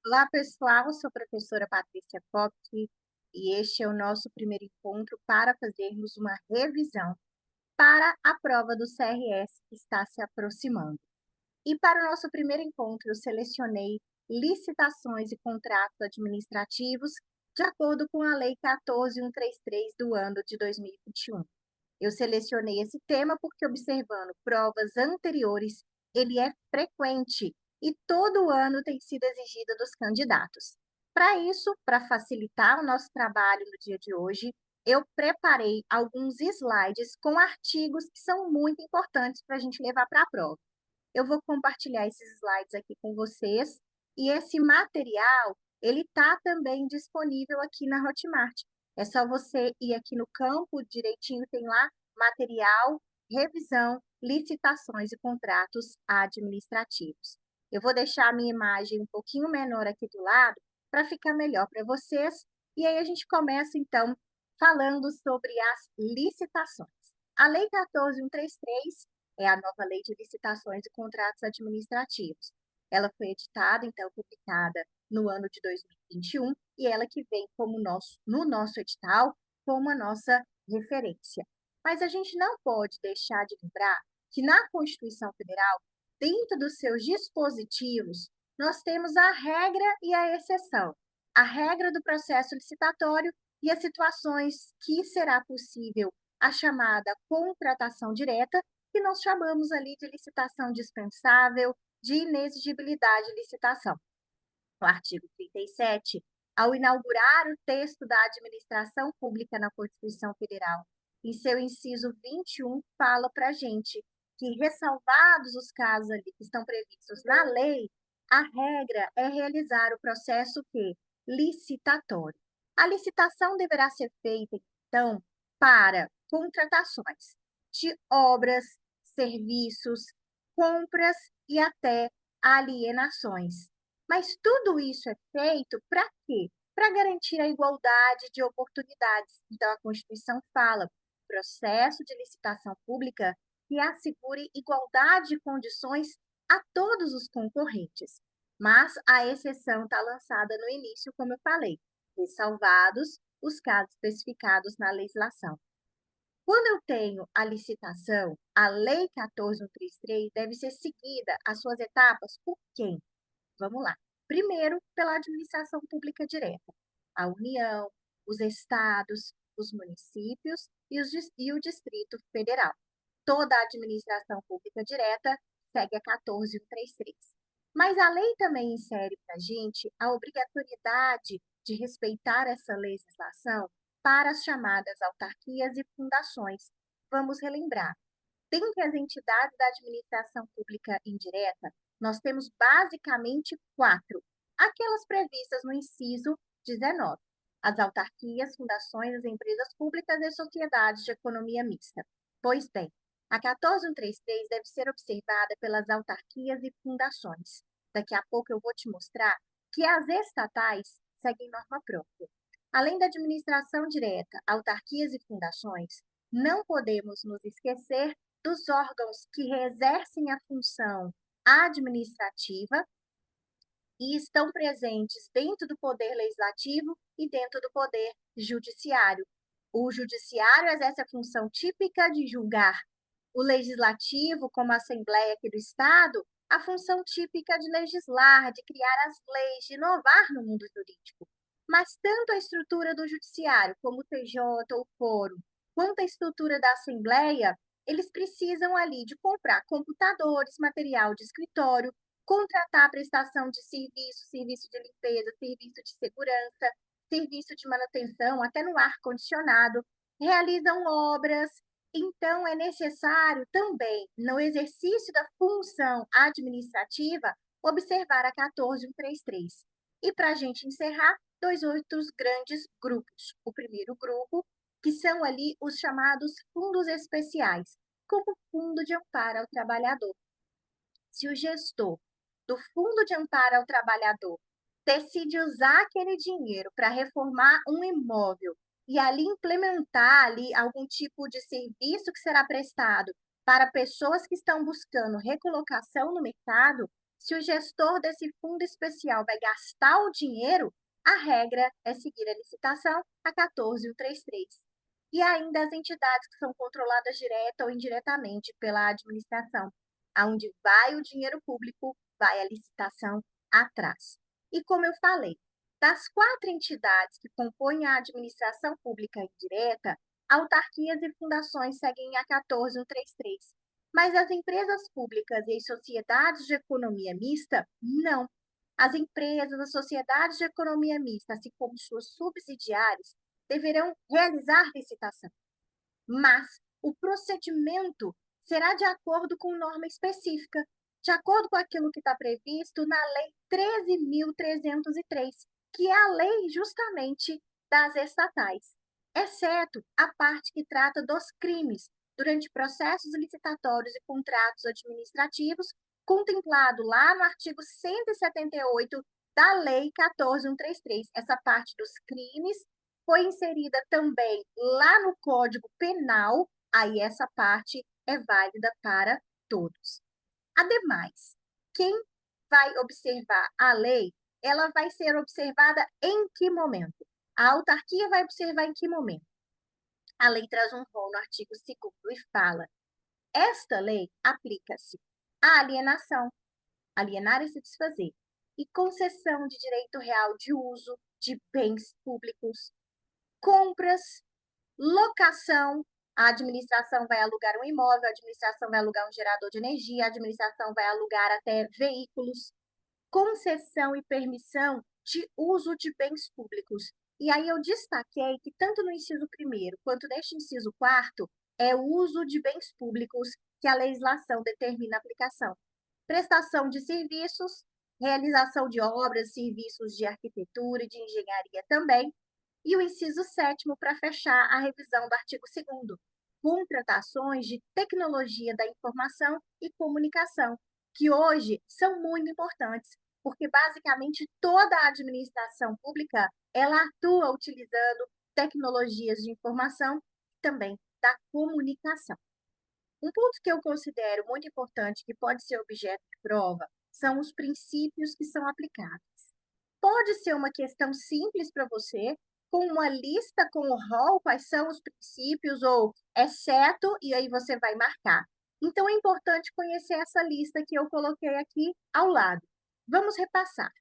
Olá, pessoal. Eu sou a professora Patrícia Kopke e este é o nosso primeiro encontro para fazermos uma revisão para a prova do CRS que está se aproximando. E para o nosso primeiro encontro, eu selecionei licitações e contratos administrativos de acordo com a Lei 14.133 do ano de 2021. Eu selecionei esse tema porque, observando provas anteriores, ele é frequente e todo ano tem sido exigido dos candidatos. Para isso, para facilitar o nosso trabalho no dia de hoje, eu preparei alguns slides com artigos que são muito importantes para a gente levar para a prova. Eu vou compartilhar esses slides aqui com vocês e esse material, ele está também disponível aqui na Hotmart. É só você ir aqui no campo direitinho, tem lá material, revisão, licitações e contratos administrativos. Eu vou deixar a minha imagem um pouquinho menor aqui do lado para ficar melhor para vocês. E aí a gente começa então falando sobre as licitações. A Lei 14.133 é a nova Lei de Licitações e Contratos Administrativos. Ela foi editada, então, publicada no ano de 2021, e ela que vem como no nosso edital como a nossa referência. Mas a gente não pode deixar de lembrar que na Constituição Federal, dentro dos seus dispositivos, nós temos a regra e a exceção. A regra do processo licitatório e as situações que será possível a chamada contratação direta, que nós chamamos ali de licitação dispensável, de inexigibilidade de licitação. O artigo 37, ao inaugurar o texto da administração pública na Constituição Federal, em seu inciso 21, fala para a gente que, ressalvados os casos ali que estão previstos na lei, a regra é realizar o processo que? Licitatório. A licitação deverá ser feita, então, para contratações de obras, serviços, compras e até alienações. Mas tudo isso é feito para quê? Para garantir a igualdade de oportunidades. Então, a Constituição fala, processo de licitação pública que assegure igualdade de condições a todos os concorrentes. Mas a exceção está lançada no início, como eu falei, ressalvados os casos especificados na legislação. Quando eu tenho a licitação, a Lei 14.133 deve ser seguida as suas etapas por quem? Vamos lá. Primeiro, pela administração pública direta, a União, os estados, os municípios e o Distrito Federal. Toda a administração pública direta segue a 14.133. Mas a lei também insere para a gente a obrigatoriedade de respeitar essa legislação para as chamadas autarquias e fundações. Vamos relembrar. Dentre as entidades da administração pública indireta, nós temos basicamente quatro, aquelas previstas no inciso 19, as autarquias, fundações, as empresas públicas e sociedades de economia mista. Pois bem, a 14.133 deve ser observada pelas autarquias e fundações. Daqui a pouco eu vou te mostrar que as estatais seguem norma própria. Além da administração direta, autarquias e fundações, não podemos nos esquecer dos órgãos que exercem a função administrativa e estão presentes dentro do poder legislativo e dentro do poder judiciário. O judiciário exerce a função típica de julgar. O legislativo, como a Assembleia aqui do Estado, a função típica de legislar, de criar as leis, de inovar no mundo jurídico. Mas tanto a estrutura do judiciário, como o TJ ou o fórum, quanto a estrutura da Assembleia, eles precisam ali de comprar computadores, material de escritório, contratar prestação de serviço, serviço de limpeza, serviço de segurança, serviço de manutenção, até no ar-condicionado, realizam obras. Então, é necessário também, no exercício da função administrativa, observar a 14.133. E para a gente encerrar, dois outros grandes grupos. O primeiro grupo, que são ali os chamados fundos especiais, como o Fundo de Amparo ao Trabalhador. Se o gestor do Fundo de Amparo ao Trabalhador decide usar aquele dinheiro para reformar um imóvel e ali implementar ali algum tipo de serviço que será prestado para pessoas que estão buscando recolocação no mercado, Se o gestor desse fundo especial vai gastar o dinheiro, a regra é seguir a licitação a 14133. E ainda as entidades que são controladas direta ou indiretamente pela administração, aonde vai o dinheiro público, vai a licitação atrás. E como eu falei, das 4 entidades que compõem a administração pública indireta, autarquias e fundações seguem a 14133. Mas as empresas públicas e as sociedades de economia mista, não. As empresas, as sociedades de economia mista, assim como suas subsidiárias, deverão realizar licitação, mas o procedimento será de acordo com norma específica, de acordo com aquilo que está previsto na Lei 13.303, que é a lei justamente das estatais, exceto a parte que trata dos crimes durante processos licitatórios e contratos administrativos, contemplado lá no artigo 178 da Lei 14.133. Essa parte dos crimes foi inserida também lá no Código Penal, aí essa parte é válida para todos. Ademais, quem vai observar a lei, ela vai ser observada em que momento? A autarquia vai observar em que momento? A lei traz um rol no artigo 2º e fala: esta lei aplica-se à alienação, alienar e se desfazer, e concessão de direito real de uso de bens públicos, compras, locação, a administração vai alugar um imóvel, a administração vai alugar um gerador de energia, a administração vai alugar até veículos, concessão e permissão de uso de bens públicos. E aí eu destaquei que tanto no inciso 1º quanto neste inciso 4º é o uso de bens públicos que a legislação determina a aplicação. Prestação de serviços, realização de obras, serviços de arquitetura e de engenharia também, e o inciso 7º para fechar a revisão do artigo 2º, contratações de tecnologia da informação e comunicação, que hoje são muito importantes, porque basicamente toda a administração pública, ela atua utilizando tecnologias de informação e também da comunicação. Um ponto que eu considero muito importante, que pode ser objeto de prova, são os princípios que são aplicáveis. Pode ser uma questão simples para você, com uma lista com o rol, quais são os princípios, ou exceto, e aí você vai marcar. Então, é importante conhecer essa lista que eu coloquei aqui ao lado. Vamos repassar.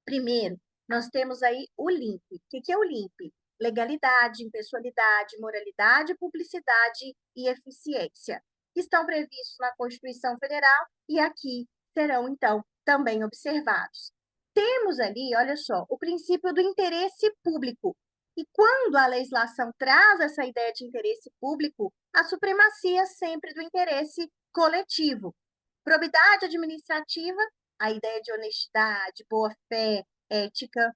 Primeiro, nós temos aí o LIMP. O que é o LIMP? Legalidade, impessoalidade, moralidade, publicidade e eficiência. Estão previstos na Constituição Federal e aqui serão, então, também observados. Temos ali, olha só, o princípio do interesse público. E quando a legislação traz essa ideia de interesse público, a supremacia sempre do interesse coletivo. Probidade administrativa, a ideia de honestidade, boa-fé, ética,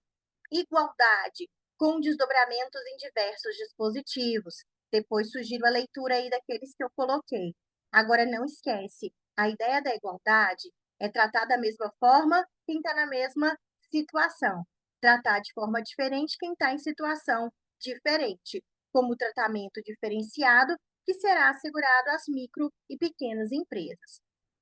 igualdade, com desdobramentos em diversos dispositivos. Depois sugiro a leitura aí daqueles que eu coloquei. Agora, não esquece, a ideia da igualdade é tratar da mesma forma quem está na mesma situação. Tratar de forma diferente quem está em situação diferente, como tratamento diferenciado que será assegurado às micro e pequenas empresas.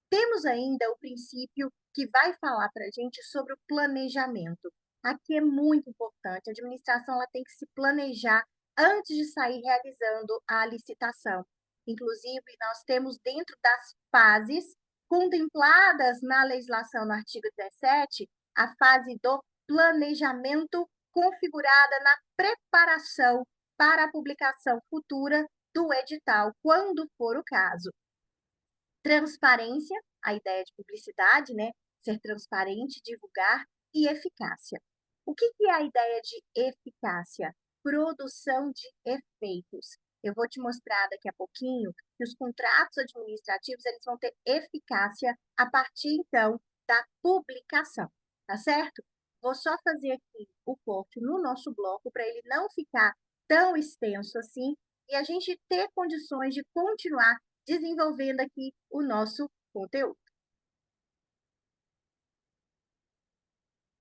Temos ainda o princípio que vai falar para a gente sobre o planejamento. Aqui é muito importante, a administração ela tem que se planejar antes de sair realizando a licitação. Inclusive, nós temos dentro das fases contempladas na legislação no artigo 17, a fase do planejamento configurada na preparação para a publicação futura do edital, quando for o caso. Transparência, a ideia de publicidade, né? Ser transparente, divulgar, e eficácia. O que é a ideia de eficácia? Produção de efeitos. Eu vou te mostrar daqui a pouquinho que os contratos administrativos eles vão ter eficácia a partir, então, da publicação, tá certo? Vou só fazer aqui o corte no nosso bloco para ele não ficar tão extenso assim e a gente ter condições de continuar desenvolvendo aqui o nosso conteúdo.